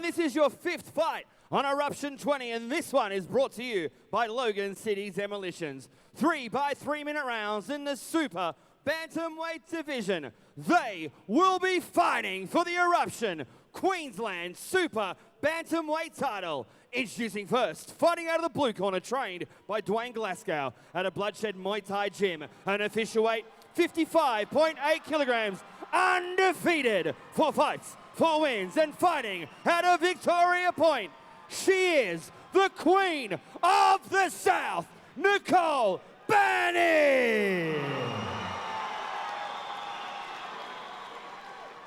this is your 5th fight on Eruption 20, and this one is brought to you by Logan City Demolitions. 3 by 3 minute rounds in the Super Bantamweight division. They will be fighting for the Eruption Queensland Super Bantamweight title. Introducing first, fighting out of the blue corner, trained by Dwayne Glasgow at a Bloodshed Muay Thai gym. An official weight, 55.8 kilograms, undefeated, 4 fights, 4 wins, and fighting out of Victoria Point. She is the Queen of the South, Nicole Banney.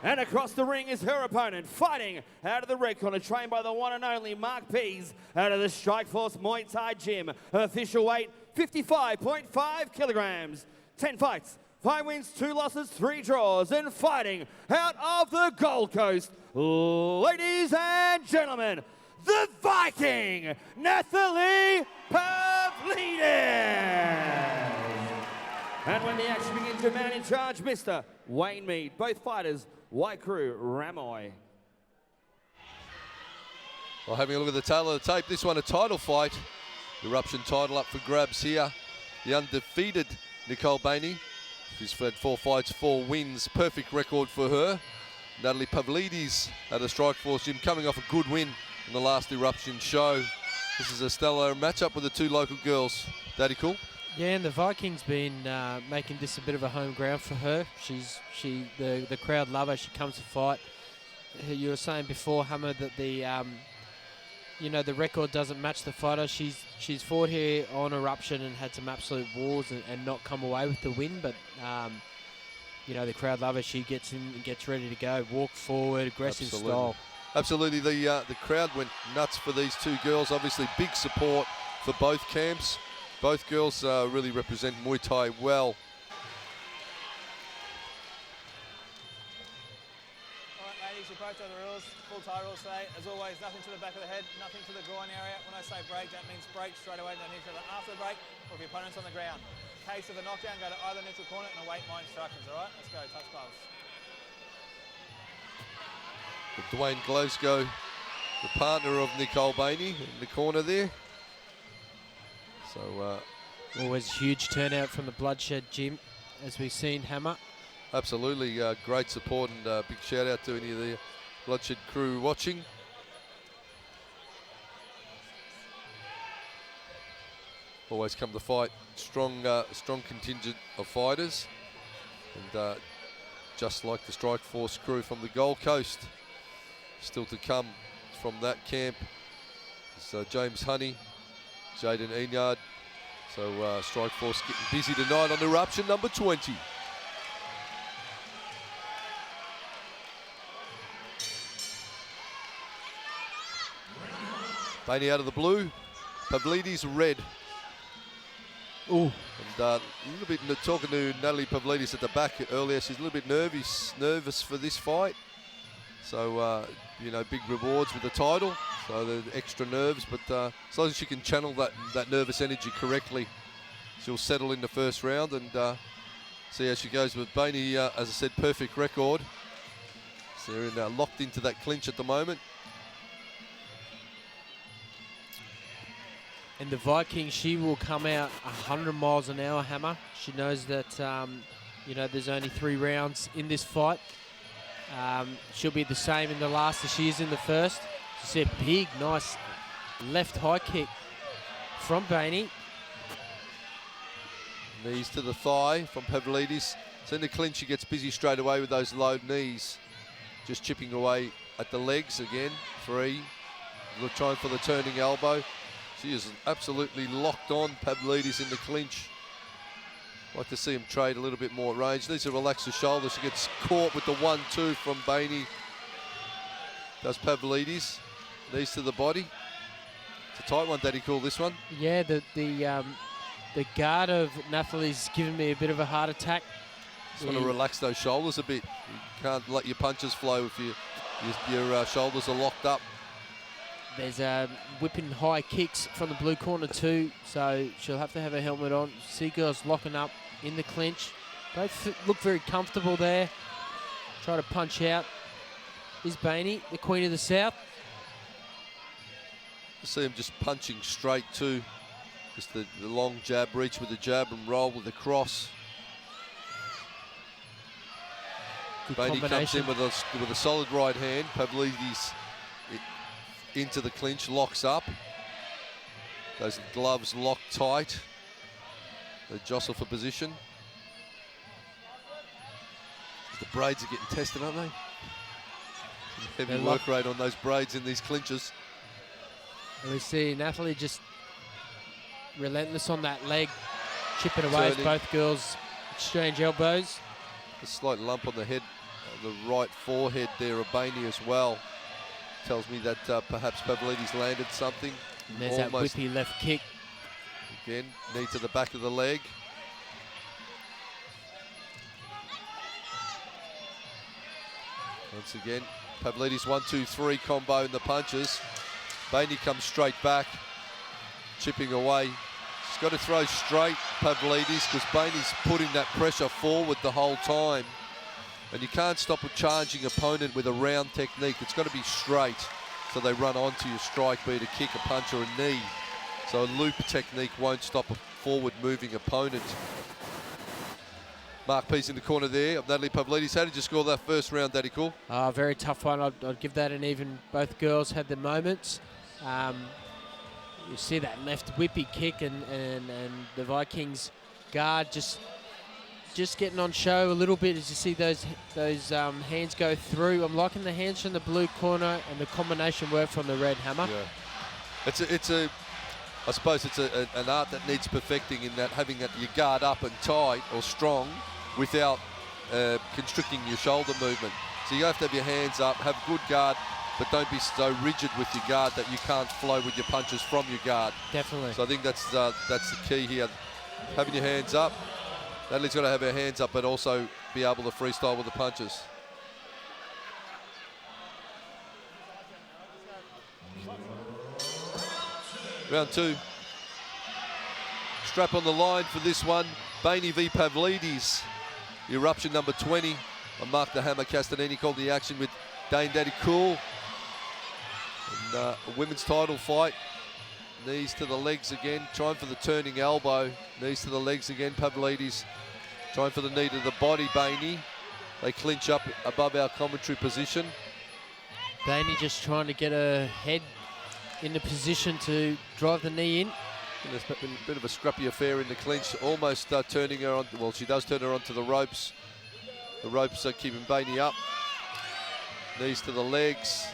And across the ring is her opponent, fighting out of the red corner, trained by the one and only Mark Pease out of the Strikeforce Muay Thai gym. Official weight, 55.5 kilograms. 10 fights, 5 wins, 2 losses, 3 draws. And fighting out of the Gold Coast, ladies and gentlemen, the Viking, Nathalie Pavlides. And when the action begins, your man in charge, Mr. Wayne Mead. Both fighters, White Crew, Ramoy. Well, having a look at the tail of the tape, this one a title fight. Eruption title up for grabs here. The undefeated Nicole Banney. She's had 4 fights, 4 wins. Perfect record for her. Nathalie Pavlides at a Strikeforce gym, coming off a good win in the last Eruption show. This is a stellar matchup with the 2 local girls. Daddy cool? Yeah, and the Vikings been making this a bit of a home ground for her. The crowd love her. She comes to fight. You were saying before, Hammer, that the record doesn't match the fighter. She's fought here on Eruption and had some absolute wars and not come away with the win. But the crowd love her. She gets in and gets ready to go. Walk forward, aggressive style. Absolutely, the crowd went nuts for these 2 girls. Obviously, big support for both camps. Both girls really represent Muay Thai well. All right, ladies, you both know the rules. Full Thai rules say, as always, nothing to the back of the head, nothing to the groin area. When I say break, that means break straight away. No need to the after the break or if your opponent's on the ground. In case of a knockdown, go to either neutral corner and await my instructions, all right? Let's go, touch gloves. Dwayne Glasgow, the partner of Nicole Banney, in the corner there. So always huge turnout from the Bloodshed gym, as we've seen, Hammer. Absolutely, great support, and big shout out to any of the Bloodshed crew watching. Always come to fight, strong contingent of fighters, and just like the Strikeforce crew from the Gold Coast, still to come from that camp. So James Honey, Jaden Enyard. So Strikeforce getting busy tonight on Eruption number 20. Banney out of the blue, Pavlides red. Ooh. And a little bit, talking to Nathalie Pavlides at the back earlier, she's a little bit nervous for this fight. So, big rewards with the title. So the extra nerves, but as long as she can channel that nervous energy correctly, she'll settle in the first round and see how she goes with Banney. As I said, perfect record. So they're locked into that clinch at the moment. And the Viking, she will come out 100 miles an hour, Hammer. She knows that, there's only 3 rounds in this fight. She'll be the same in the last as she is in the first. You see a big, nice left high kick from Banney. Knees to the thigh from Pavlides. So in the clinch, she gets busy straight away with those low knees. Just chipping away at the legs again. 3. Look, trying for the turning elbow. She is absolutely locked on, Pavlides, in the clinch. Like to see him trade a little bit more range. Needs to relax the shoulders. She gets caught with the 1-2 from Banney. Does Pavlides. Knees to the body. It's a tight one, Daddy Cool, this one. Yeah, the guard of Nathalie's given me a bit of a heart attack. Just want to relax those shoulders a bit. You can't let your punches flow if your shoulders are locked up. There's whipping high kicks from the blue corner too, so she'll have to have a helmet on. See girls locking up in the clinch. Both look very comfortable there. Try to punch out. Is Banney, the Queen of the South. See him just punching straight too. Just the long jab, reach with the jab and roll with the cross. Banney comes in with a solid right hand. Pavlides into the clinch, locks up. Those gloves locked tight. They jostle for position. The braids are getting tested, aren't they? Heavy work rate on those braids in these clinches. And we see Nathalie just relentless on that leg, chipping away as both girls exchange elbows. A slight lump on the head, the right forehead there of Banney as well. Tells me that perhaps Pavlides landed something. And there's that whippy left kick. Again, knee to the back of the leg. Once again, Pavlides 1-2-3 combo in the punches. Banney comes straight back, chipping away. She's got to throw straight, Pavlides, because Banney's putting that pressure forward the whole time. And you can't stop a charging opponent with a round technique. It's got to be straight, so they run onto your strike, be it a kick, a punch, or a knee. So a loop technique won't stop a forward-moving opponent. Mark piece in the corner there of Nathalie Pavlides. How did you score that first round, Daddy Cool? Very tough one. I'd give that an even. Both girls had their moments. You see that left whippy kick and the Vikings guard just getting on show a little bit as you see those hands go through. I'm liking the hands from the blue corner and the combination work from the red hammer. Yeah. I suppose it's an art that needs perfecting, in that having your guard up and tight or strong without constricting your shoulder movement. So you have to have your hands up, have good guard, but don't be so rigid with your guard that you can't flow with your punches from your guard. Definitely. So I think that's the key here. Having your hands up. Natalie's got to have her hands up, but also be able to freestyle with the punches. Round two. Strap on the line for this one. Banney v Pavlides. Eruption number 20. And Mark the Hammer Castanini called the action with Dane Daddy Cool. And a women's title fight. Knees to the legs again. Trying for the turning elbow. Knees to the legs again. Pavlides trying for the knee to the body. Banney. They clinch up above our commentary position. Banney just trying to get her head in the position to drive the knee in. And there's been a bit of a scrappy affair in the clinch, almost turning her on. Well, she does turn her onto the ropes. The ropes are keeping Banney up. Knees to the legs.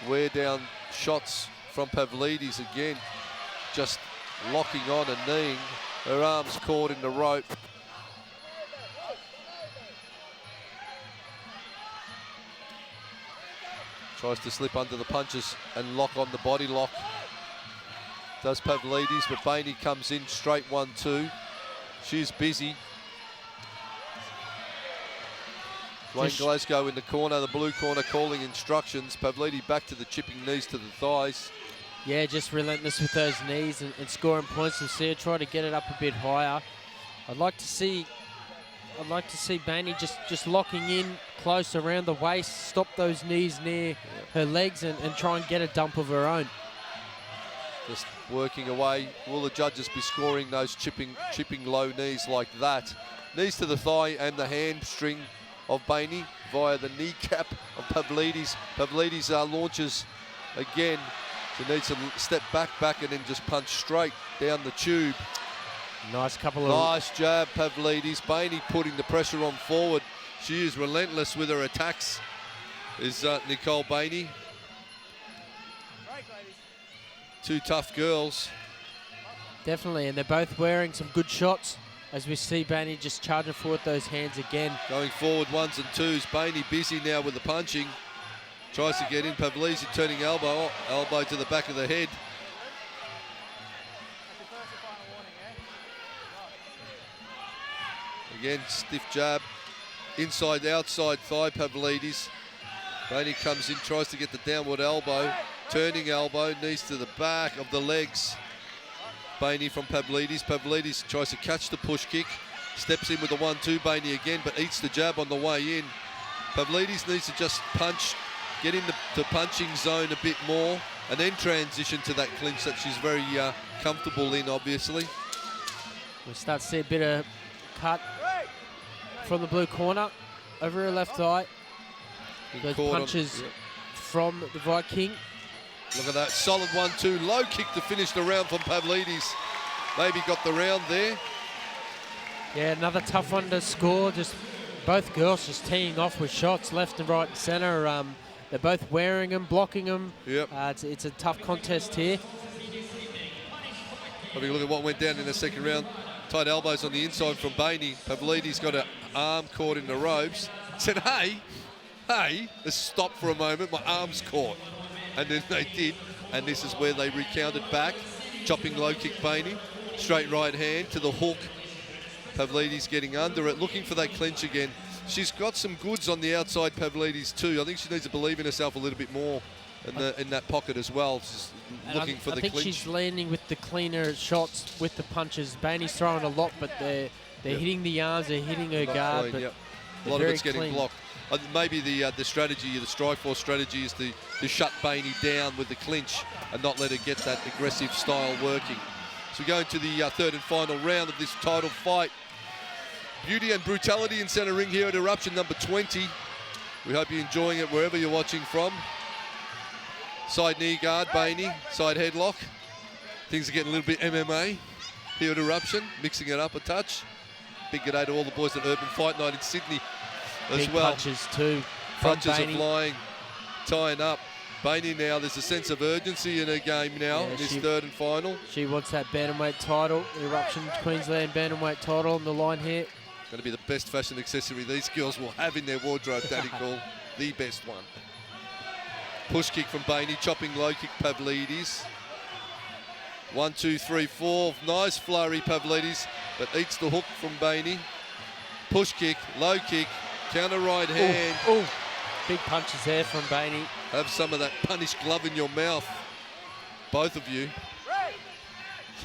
Wear down shots from Pavlides again. Just locking on and kneeing. Her arms caught in the rope. Tries to slip under the punches and lock on the body lock. Does Pavlides, but Banney comes in straight 1-2. She's busy. Dwayne Glasgow in the corner, the blue corner calling instructions. Pavlides back to the chipping knees to the thighs. Yeah, just relentless with those knees and scoring points. And see her try to get it up a bit higher. I'd like to see Banney just locking in close around the waist, stop those knees near her legs and try and get a dump of her own. Just working away. Will the judges be scoring those chipping low knees like that? Knees to the thigh and the hamstring of Banney via the kneecap of Pavlides. Pavlides launches again. She needs to step back and then just punch straight down the tube. Nice jab, Pavlides. Banney putting the pressure on forward. She is relentless with her attacks, is Nicole Banney. Two tough girls. Definitely, and they're both wearing some good shots as we see Banney just charging forward those hands again. Going forward ones and twos. Banney busy now with the punching. Tries to get in. Pavlides turning elbow to the back of the head. Again, stiff jab. Inside, outside thigh, Pavlides. Banney comes in, tries to get the downward elbow. Turning elbow, knees to the back of the legs. Banney from Pavlides. Pavlides tries to catch the push kick. Steps in with the 1-2, Banney again, but eats the jab on the way in. Pavlides needs to just punch, get in the punching zone a bit more. and then transition to that clinch that she's very comfortable in, obviously. We'll start to see a bit of cut from the blue corner over her left eye. Those punches from the Viking. Look at that, solid 1-2, low kick to finish the round from Pavlides. Maybe got the round there. Yeah, another tough one to score. Just both girls just teeing off with shots left and right and centre. They're both wearing them, blocking them. Yep. It's a tough contest here. Having a look at what went down in the second round. Tight elbows on the inside from Banney. Pavlides got her arm caught in the ropes. Said, hey, let's stop for a moment. My arm's caught. And then they did. And this is where they recounted back. Chopping low kick Banney. Straight right hand to the hook. Pavlides getting under it, looking for that clinch again. She's got some goods on the outside, Pavlides too. I think she needs to believe in herself a little bit more in that pocket as well. She's looking for the clinch. I think she's landing with the cleaner shots with the punches. Banney's throwing a lot, but they're hitting the arms, they're hitting her guard. Clean, but a lot of it's clean. getting blocked. Maybe the strategy, the Strikeforce strategy, is to shut Banney down with the clinch and not let her get that aggressive style working. So we go into the third and final round of this title fight. Beauty and brutality in centre ring here at Eruption number 20. We hope you're enjoying it wherever you're watching from. Side knee guard, Banney, side headlock. Things are getting a little bit MMA here at Eruption, mixing it up a touch. Big good day to all the boys at Urban Fight Night in Sydney as Big well. Punches too. Punches are flying, tying up. Banney now, there's a sense of urgency in her game now in this third and final. She wants that bantamweight title, Eruption Queensland bantamweight title on the line here. Going to be the best fashion accessory these girls will have in their wardrobe, Daddy Call. The best one. Push kick from Banney, chopping low kick Pavlides. 1, 2, 3, 4. Nice flurry Pavlides, but eats the hook from Banney. Push kick, low kick, counter right hand. Ooh. Big punches there from Banney. Have some of that punish glove in your mouth, both of you,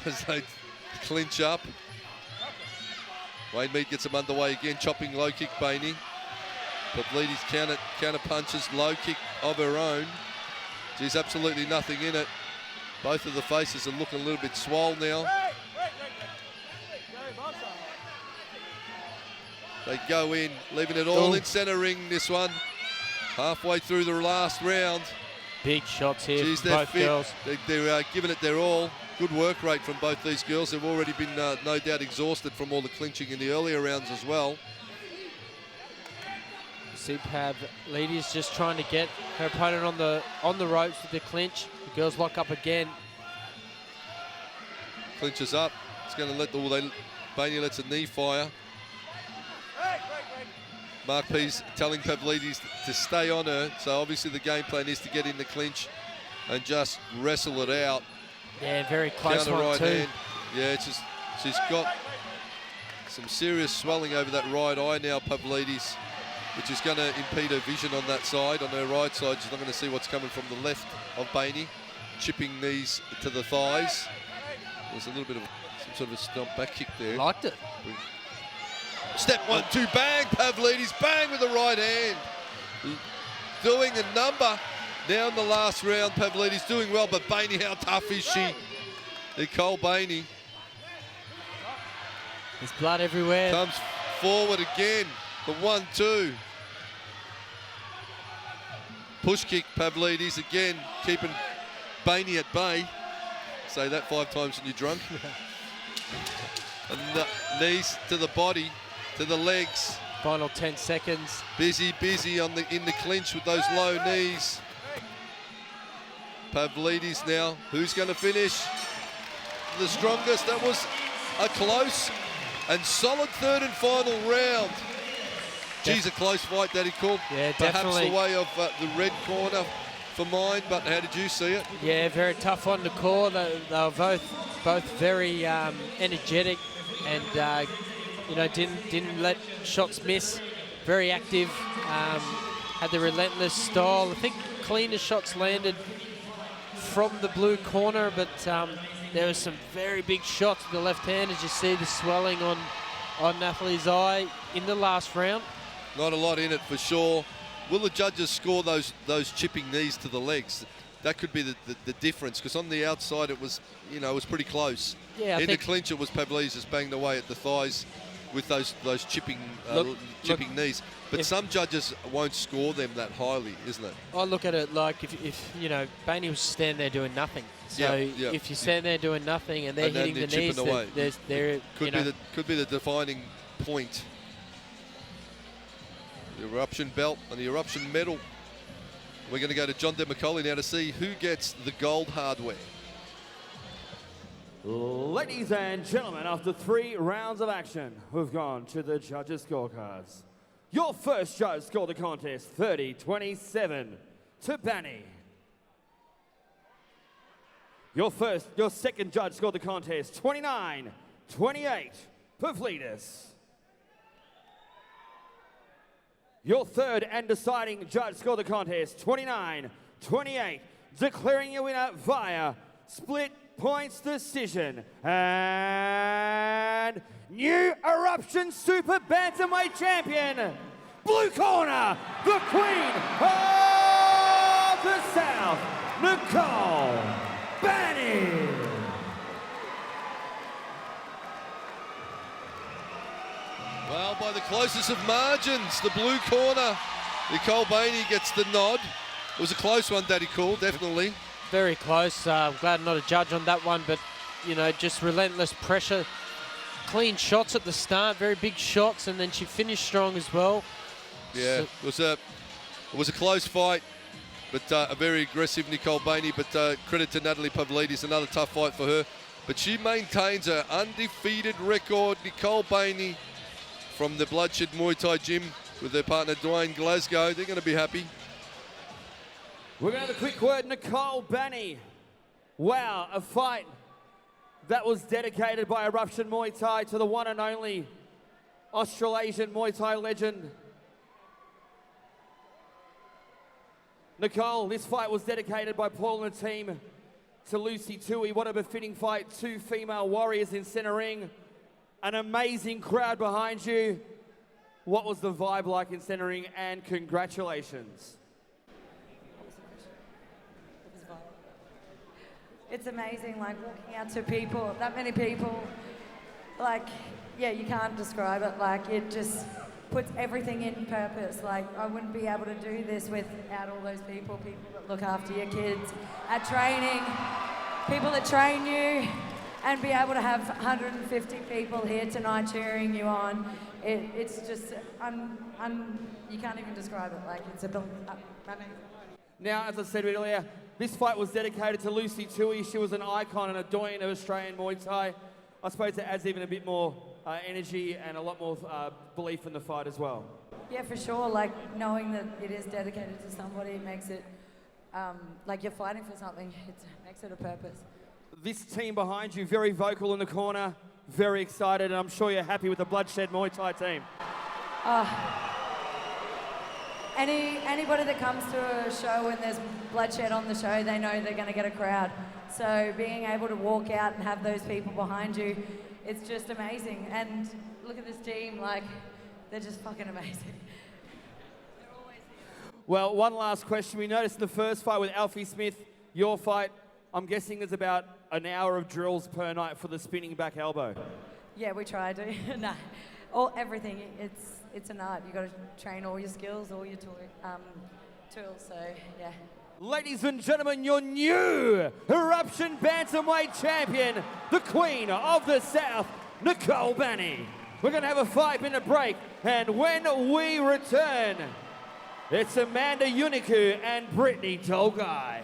as they clinch up. Wayne Mead gets them underway again, chopping low kick Banney. Pavlides counter punches, low kick of her own. There's absolutely nothing in it. Both of the faces are looking a little bit swole now. They go in, leaving it all in centre ring, this one. Halfway through the last round. Big shots here from they're both fit. girls. They're giving it their all. Good work rate from both these girls. They've already been no doubt exhausted from all the clinching in the earlier rounds as well. See Pavlides just trying to get her opponent on the ropes with the clinch. The girls lock up again. Clinches up. It's going to let Banney lets a knee fire. Mark P's telling Pavlides to stay on her. So obviously the game plan is to get in the clinch and just wrestle it out. Yeah, very close Counter one right too. hand. Yeah, it's just, she's got some serious swelling over that right eye now, Pavlides, which is going to impede her vision on that side. On her right side, she's not going to see what's coming from the left of Banney. Chipping knees to the thighs. There's a little bit of some sort of a stomp back kick there. Liked it. Step 1, 2, bang, Pavlides, bang with the right hand. Doing a number. Now in the last round, Pavlides doing well, but Banney, how tough is she? Nicole Banney. There's blood everywhere. Comes forward again. The 1-2. Push kick, Pavlides again, keeping Banney at bay. Say that 5 times when you're drunk. And the knees to the body, to the legs. Final 10 seconds. Busy in the clinch with those low knees. Pavlides now, who's going to finish? The strongest. That was a close and solid third and final round. Geez, a close fight, Daddy Cool. Yeah, Perhaps definitely. the way of the red corner for mine, but how did you see it? Yeah, very tough on the core. They were both very energetic and didn't let shots miss. Very active. Had the relentless style. I think cleaner shots landed from the blue corner, but there was some very big shots with the left hand, as you see the swelling on Nathalie's eye in the last round. Not a lot in it for sure. Will the judges score those chipping knees to the legs? that could be the difference, because on the outside it was, you know, it was pretty close. Yeah, in the clinch it was Pavlides just banged away at the thighs with those chipping knees. But some judges won't score them that highly, isn't it? I look at it like if you know, Banney was standing there doing nothing. So if you stand there doing nothing and they're hitting the knees, could be the defining point. The Eruption belt and the Eruption medal. We're going to go to John DeMacaulay now to see who gets the gold hardware. Ladies and gentlemen, after 3 rounds of action, we've gone to the judges' scorecards. Your first judge scored the contest 30-27 to Banney. Your second judge scored the contest 29-28 Pavlides. Your third and deciding judge scored the contest 29-28, declaring your winner via split points decision. And new Eruption Super Bantamweight Champion, blue corner, the Queen of the South, Nicole Banney. Well, by the closest of margins, the blue corner, Nicole Banney gets the nod. It was a close one, Daddy Cool, definitely. Very close. I'm glad I'm not a judge on that one, but, you know, just relentless pressure. Clean shots at the start, very big shots, and then she finished strong as well. Yeah, so it was a close fight, but a very aggressive Nicole Banney, but credit to Nathalie Pavlides, another tough fight for her. But she maintains her undefeated record. Nicole Banney from the Bloodshed Muay Thai gym with their partner Dwayne Glasgow. They're going to be happy. We're going to have a quick word. Nicole Banney. Wow, a fight that was dedicated by Eruption Muay Thai to the one and only Australasian Muay Thai legend. Nicole, this fight was dedicated by Paul and the team to Lucy Tui. What a befitting fight. 2 female warriors in center ring. An amazing crowd behind you. What was the vibe like in center ring? And congratulations. It's amazing, like walking out to people, that many people, like, yeah, you can't describe it. Like, it just puts everything in purpose. Like, I wouldn't be able to do this without all those people that look after your kids at training, people that train you, and be able to have 150 people here tonight cheering you on. It's just, you can't even describe it. Like, it's amazing. Now, as I said earlier, this fight was dedicated to Lucy Tui. She was an icon and a doyen of Australian Muay Thai. I suppose it adds even a bit more energy and a lot more belief in the fight as well. Yeah, for sure. Like, knowing that it is dedicated to somebody, it makes it, like you're fighting for something. It makes it a purpose. This team behind you, very vocal in the corner, very excited, and I'm sure you're happy with the Bloodshed Muay Thai team. Anybody that comes to a show and there's Bloodshed on the show, they know they're going to get a crowd. So being able to walk out and have those people behind you, it's just amazing. And look at this team, like, they're just fucking amazing. They're always here. Well, one last question. We noticed in the first fight with Alfie Smith, your fight, I'm guessing there's about an hour of drills per night for the spinning back elbow. Yeah, we try to. No, everything. It's an art. You got to train all your skills, all your tools. So yeah. Ladies and gentlemen, your new Eruption Bantamweight Champion, the Queen of the South, Nicole Banney. We're going to have a 5-minute break, and when we return, it's Amanda Unicu and Brittany Dolgai.